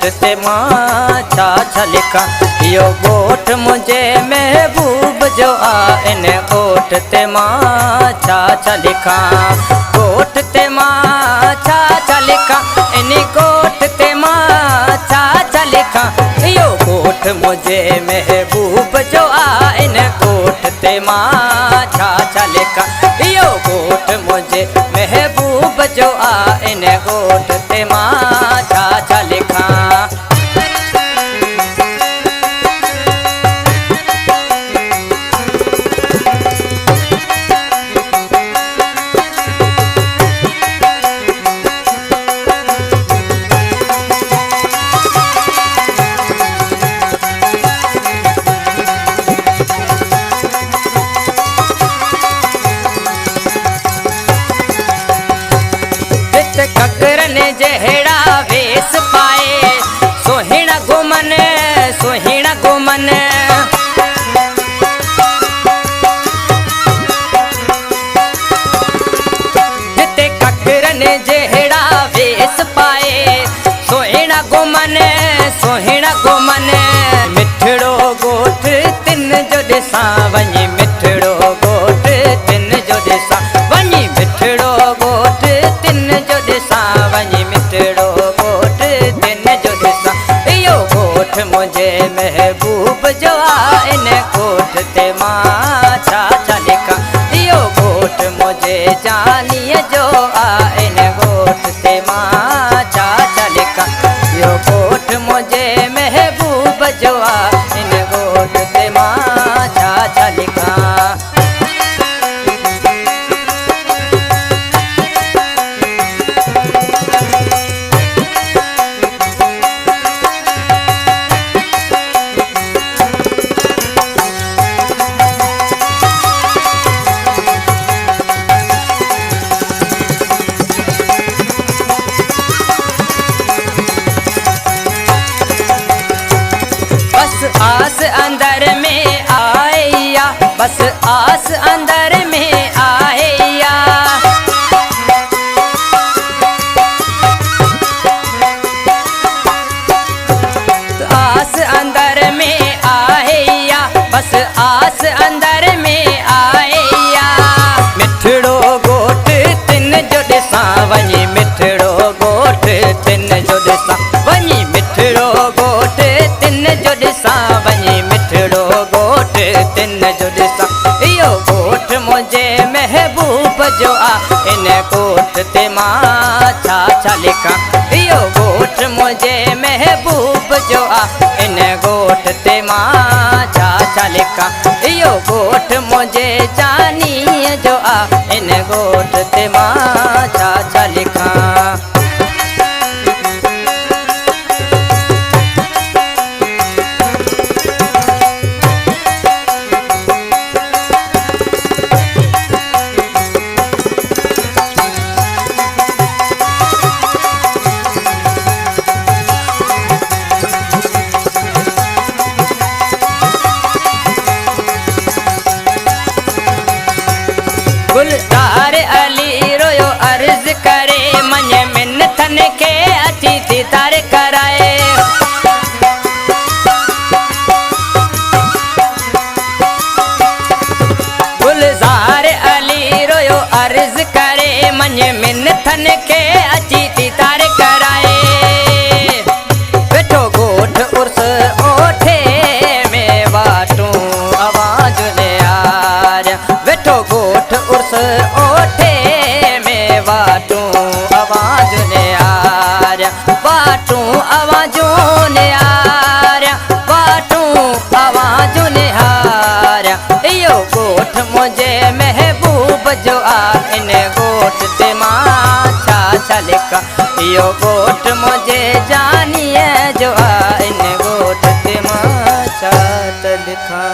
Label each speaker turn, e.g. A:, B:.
A: ते मां छा लिखा। यो ॻोठ मुझे महबूब जो आ इन ॻोठ ते मां छा लिखा। ॻोठ ते मां छा लिखा इन ॻोठ ते मां छा लिखा। यो ॻोठ मुझे महबूब जो आ इन ॻोठ ते मां छा लिखा। यो ॻोठ मुझे महबूब जो आ इन ॻोठ ते मां छा लिखा। ककरन जहिड़ा वेस पाए सोहिणा घुमन सोहिणा घुमन। जिते ककरन जहिड़ा वेस पाए सोहिणा घुमन सोहिणा घुमन। मिठड़ो ॻोठ तिन जो ॾिसां वञी मिठड़ो ॻोठ तिन जो ॾिसां वञी मिठड़ो ॻोठ तिन जो ॾिसां वञी मिठड़ो ॻोठ तिन जो ॾिसां। इहो ॻोठ मुझे महबूब जो आ इन ॻोठ ते मां छा लिखा। इहो ॻोठ मुझे जानीअ जो आ इन ॻोठ ते मां छा लिखा। इहो ॻोठ मुझे महबूब जो आ इन ॻोठ ते मां छा लिखा। आस अंदर में आया बस आस अंदर में आया। आस अंदर में आया बस आस अंदर में आया। मिठड़ो ॻोठ तिन जो ॾिसां वञी मिठड़ो ॻोठ तिन जो ॾिसां वञी मिठड़ो ॻोठ तिन जो ॾिसां वञी मिठड़ो ॻोठ तिन जो ॾिसां। इहो ॻोठ मुझे महबूब जो आ इन ॻोठ ते मां छा लिखा। इहो ॻोठ मुझे महबूब जो आ इन ॻोठ ते मां छा लिखा। इहो ॻोठ मुझे जानीअ जो आ इन ॻोठ ते मां छा लिखा। गुलजार अली रोयो अर्ज करे मन मिन्नतन के अची दीदार कराए। गुलजार अली रोयो अर्ज करे मन मिन्नतन के अची दीदार कराए। वेठो ॻोठ उर्स ओठे में वाटूं आवाज ने यार। वेठो ॻोठ उर्स ओठे में वाटूं आवाज ने यार। वाटूं आवाजूं ने यार वाटूं आवाजूं ने यार। इहो ॻोठ मुझे महबूब जो आ इन ॻोठ ते मां छा लिखा। इहो ॻोठ मुझे जानीअ जो आ इन ॻोठ ते मां छा लिखा।